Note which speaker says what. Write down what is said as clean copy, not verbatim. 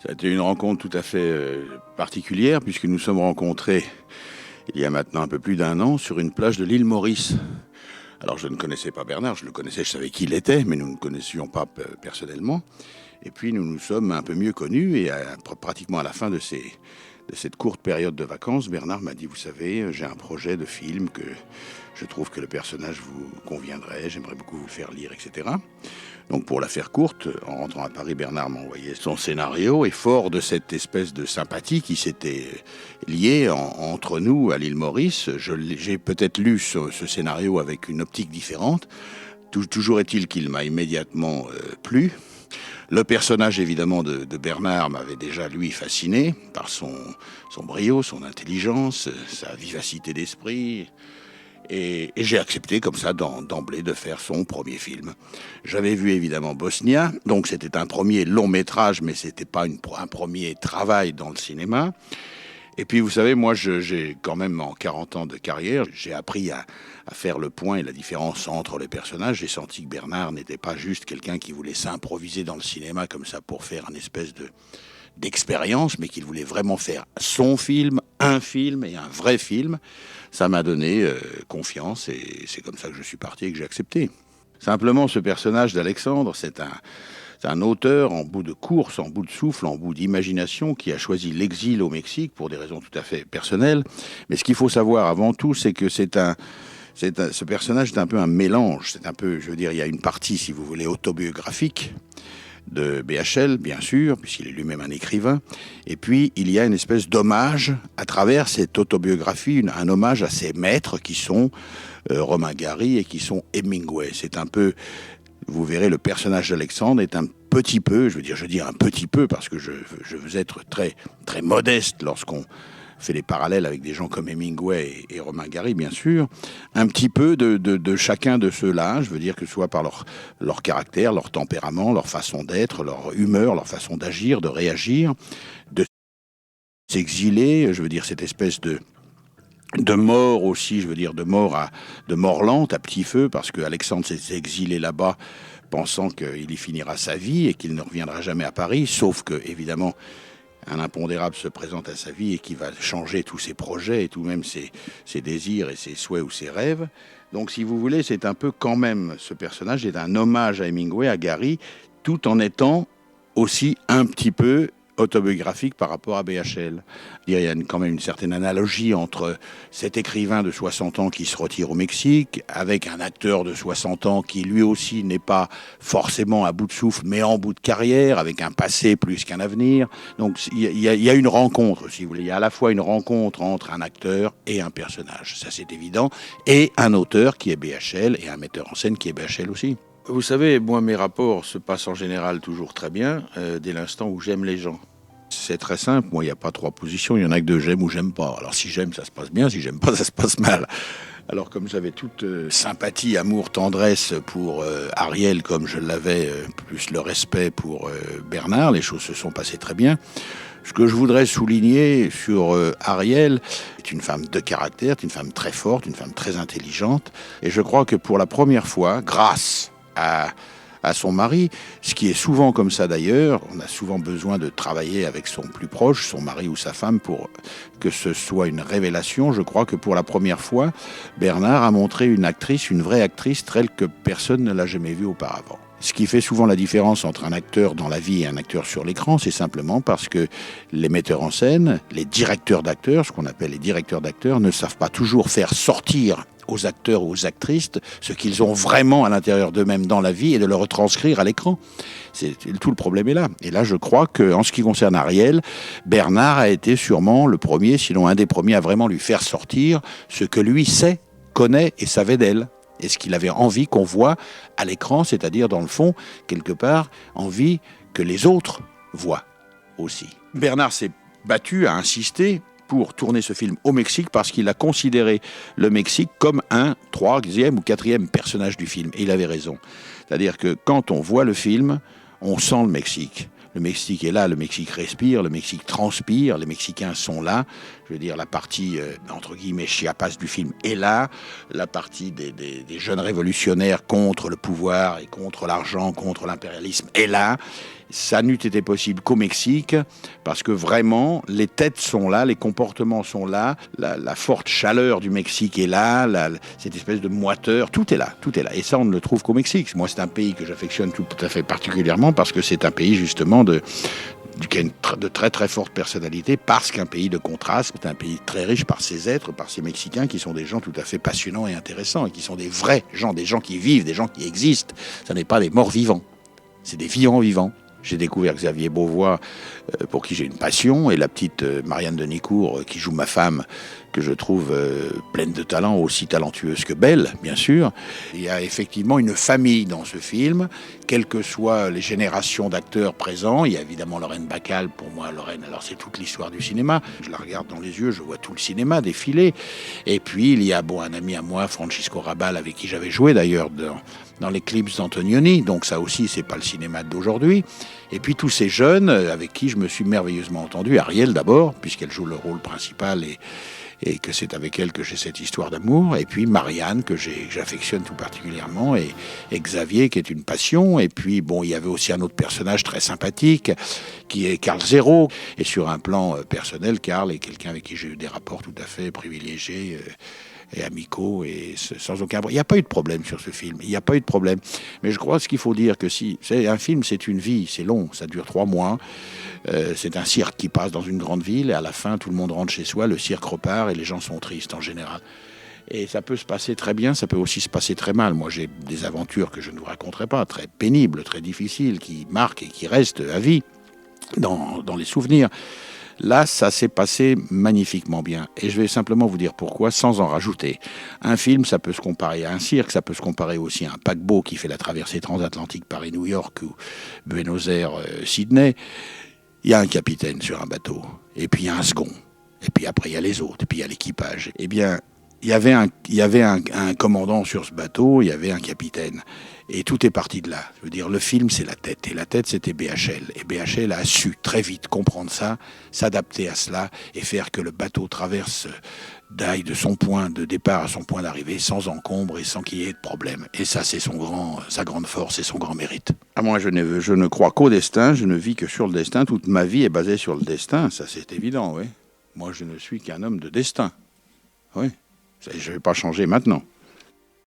Speaker 1: Ça a été une rencontre tout à fait particulière puisque nous sommes rencontrés il y a maintenant un peu plus d'un an sur une plage de l'île Maurice. Alors je ne connaissais pas Bernard, je le connaissais, je savais qui il était, mais nous ne connaissions pas personnellement. Et puis nous nous sommes un peu mieux connus et pratiquement à la fin de cette courte période de vacances, Bernard m'a dit, vous savez, j'ai un projet de film que je trouve que le personnage vous conviendrait, j'aimerais beaucoup vous le faire lire, etc. Donc pour la faire courte, en rentrant à Paris, Bernard m'a envoyé son scénario et fort de cette espèce de sympathie qui s'était liée entre nous à l'île Maurice, j'ai peut-être lu ce scénario avec une optique différente. Toujours est-il qu'il m'a immédiatement plu. Le personnage, évidemment, de Bernard m'avait déjà, lui, fasciné par son brio, son intelligence, sa vivacité d'esprit. Et j'ai accepté, comme ça, d'emblée, de faire son premier film. J'avais vu, évidemment, Bosnia. Donc, c'était un premier long métrage, mais c'était pas un premier travail dans le cinéma. Et puis, vous savez, moi, j'ai quand même, en 40 ans de carrière, j'ai appris à faire le point et la différence entre les personnages. J'ai senti que Bernard n'était pas juste quelqu'un qui voulait s'improviser dans le cinéma comme ça pour faire une espèce d'expérience, mais qu'il voulait vraiment faire son film, un film et un vrai film. Ça m'a donné confiance et c'est comme ça que je suis parti et que j'ai accepté. Simplement, ce personnage d'Alexandre, c'est un auteur en bout de course, en bout de souffle, en bout d'imagination qui a choisi l'exil au Mexique pour des raisons tout à fait personnelles. Mais ce qu'il faut savoir avant tout, c'est que ce personnage est un peu un mélange. C'est un peu, je veux dire, il y a une partie, si vous voulez, autobiographique de BHL, bien sûr, puisqu'il est lui-même un écrivain. Et puis, il y a une espèce d'hommage à travers cette autobiographie, un hommage à ses maîtres qui sont Romain Gary et qui sont Hemingway. C'est un peu... Vous verrez, le personnage d'Alexandre est un petit peu, je dis un petit peu parce que je veux être très, très modeste lorsqu'on fait des parallèles avec des gens comme Hemingway et Romain Gary, bien sûr, un petit peu de chacun de ceux-là, je veux dire que ce soit par leur caractère, leur tempérament, leur façon d'être, leur humeur, leur façon d'agir, de réagir, de s'exiler, je veux dire cette espèce de mort aussi, je veux dire de mort lente à petit feu, parce que Alexandre s'est exilé là-bas pensant qu'il y finira sa vie et qu'il ne reviendra jamais à Paris, sauf que, évidemment, un impondérable se présente à sa vie et qui va changer tous ses projets et tout même ses désirs et ses souhaits ou ses rêves. Donc, si vous voulez, c'est un peu quand même, ce personnage est un hommage à Hemingway, à Gary, tout en étant aussi un petit peu autobiographique par rapport à BHL. Il y a quand même une certaine analogie entre cet écrivain de 60 ans qui se retire au Mexique, avec un acteur de 60 ans qui lui aussi n'est pas forcément à bout de souffle, mais en bout de carrière, avec un passé plus qu'un avenir. Donc il y a une rencontre, si vous voulez. Il y a à la fois une rencontre entre un acteur et un personnage, ça c'est évident, et un auteur qui est BHL et un metteur en scène qui est BHL aussi. Vous savez, moi, mes rapports se passent en général toujours très bien, dès l'instant où j'aime les gens. C'est très simple, moi, il n'y a pas trois positions, il y en a que deux, j'aime ou j'aime pas. Alors si j'aime, ça se passe bien, si j'aime pas, ça se passe mal. Alors comme j'avais toute sympathie, amour, tendresse pour Ariel, comme je l'avais, plus le respect pour Bernard, les choses se sont passées très bien. Ce que je voudrais souligner sur Ariel, c'est une femme de caractère, une femme très forte, une femme très intelligente. Et je crois que pour la première fois, grâce à son mari, ce qui est souvent comme ça d'ailleurs, on a souvent besoin de travailler avec son plus proche, son mari ou sa femme, pour que ce soit une révélation. Je crois que pour la première fois, Bernard a montré une actrice, une vraie actrice, telle que personne ne l'a jamais vue auparavant. Ce qui fait souvent la différence entre un acteur dans la vie et un acteur sur l'écran, c'est simplement parce que les metteurs en scène, les directeurs d'acteurs, ce qu'on appelle les directeurs d'acteurs, ne savent pas toujours faire sortir aux acteurs ou aux actrices ce qu'ils ont vraiment à l'intérieur d'eux-mêmes dans la vie et de le retranscrire à l'écran. Tout le problème est là. Et là, je crois qu'en ce qui concerne Ariel, Bernard a été sûrement le premier, sinon un des premiers, à vraiment lui faire sortir ce que lui sait, connaît et savait d'elle. Et ce qu'il avait envie qu'on voit à l'écran, c'est-à-dire, dans le fond, quelque part, envie que les autres voient aussi. Bernard s'est battu, a insisté pour tourner ce film au Mexique parce qu'il a considéré le Mexique comme un troisième ou quatrième personnage du film. Et il avait raison. C'est-à-dire que quand on voit le film, on sent le Mexique. Le Mexique est là, le Mexique respire, le Mexique transpire, les Mexicains sont là. Je veux dire, la partie, entre guillemets, Chiapas du film est là. La partie des jeunes révolutionnaires contre le pouvoir et contre l'argent, contre l'impérialisme est là. ça n'eût été possible qu'au Mexique, parce que vraiment, les têtes sont là, les comportements sont là, la forte chaleur du Mexique est là, cette espèce de moiteur, tout est là, tout est là. Et ça, on ne le trouve qu'au Mexique. Moi, c'est un pays que j'affectionne tout à fait particulièrement, parce que c'est un pays, justement, qui a de très très forte personnalité, parce qu'un pays de contraste, c'est un pays très riche par ses êtres, par ses Mexicains, qui sont des gens tout à fait passionnants et intéressants, et qui sont des vrais gens, des gens qui vivent, des gens qui existent. Ça n'est pas des morts vivants, c'est des vivants vivants. J'ai découvert Xavier Beauvois, pour qui j'ai une passion, et la petite Marianne Denicourt, qui joue ma femme, que je trouve pleine de talent, aussi talentueuse que belle, bien sûr. Il y a effectivement une famille dans ce film, quelles que soient les générations d'acteurs présents. Il y a évidemment Lorraine Bacall, pour moi, Lorraine, alors c'est toute l'histoire du cinéma. Je la regarde dans les yeux, je vois tout le cinéma défiler. Et puis, il y a un ami à moi, Francisco Rabal, avec qui j'avais joué d'ailleurs dans les clips d'Antonioni, donc ça aussi, c'est pas le cinéma d'aujourd'hui. Et puis tous ces jeunes avec qui je me suis merveilleusement entendu, Ariel d'abord, puisqu'elle joue le rôle principal et que c'est avec elle que j'ai cette histoire d'amour, et puis Marianne, que j'affectionne tout particulièrement, et Xavier, qui est une passion, et puis bon, il y avait aussi un autre personnage très sympathique, qui est Karl Zéro, et sur un plan personnel, Karl est quelqu'un avec qui j'ai eu des rapports tout à fait privilégiés, et amicaux, et sans aucun... Il n'y a pas eu de problème sur ce film, il n'y a pas eu de problème. Mais je crois ce qu'il faut dire, que si c'est un film, c'est une vie, c'est long, ça dure 3 mois, c'est un cirque qui passe dans une grande ville, et à la fin, tout le monde rentre chez soi, le cirque repart, et les gens sont tristes en général. Et ça peut se passer très bien, ça peut aussi se passer très mal. Moi, j'ai des aventures que je ne vous raconterai pas, très pénibles, très difficiles, qui marquent et qui restent à vie dans les souvenirs. Là, ça s'est passé magnifiquement bien. Et je vais simplement vous dire pourquoi, sans en rajouter. Un film, ça peut se comparer à un cirque, ça peut se comparer aussi à un paquebot qui fait la traversée transatlantique Paris-New York ou Buenos Aires-Sydney. Il y a un capitaine sur un bateau, et puis il y a un second, et puis après il y a les autres, et puis il y a l'équipage. Eh bien, il y avait un commandant sur ce bateau, il y avait un capitaine. Et tout est parti de là. Je veux dire, le film, c'est la tête. Et la tête, c'était BHL. Et BHL a su très vite comprendre ça, s'adapter à cela, et faire que le bateau traverse d'aille de son point de départ à son point d'arrivée sans encombre et sans qu'il y ait de problème. Et ça, c'est sa grande force et son grand mérite. Moi, je ne crois qu'au destin, je ne vis que sur le destin. Toute ma vie est basée sur le destin, ça c'est évident, oui. Moi, je ne suis qu'un homme de destin. Oui, je ne vais pas changer maintenant.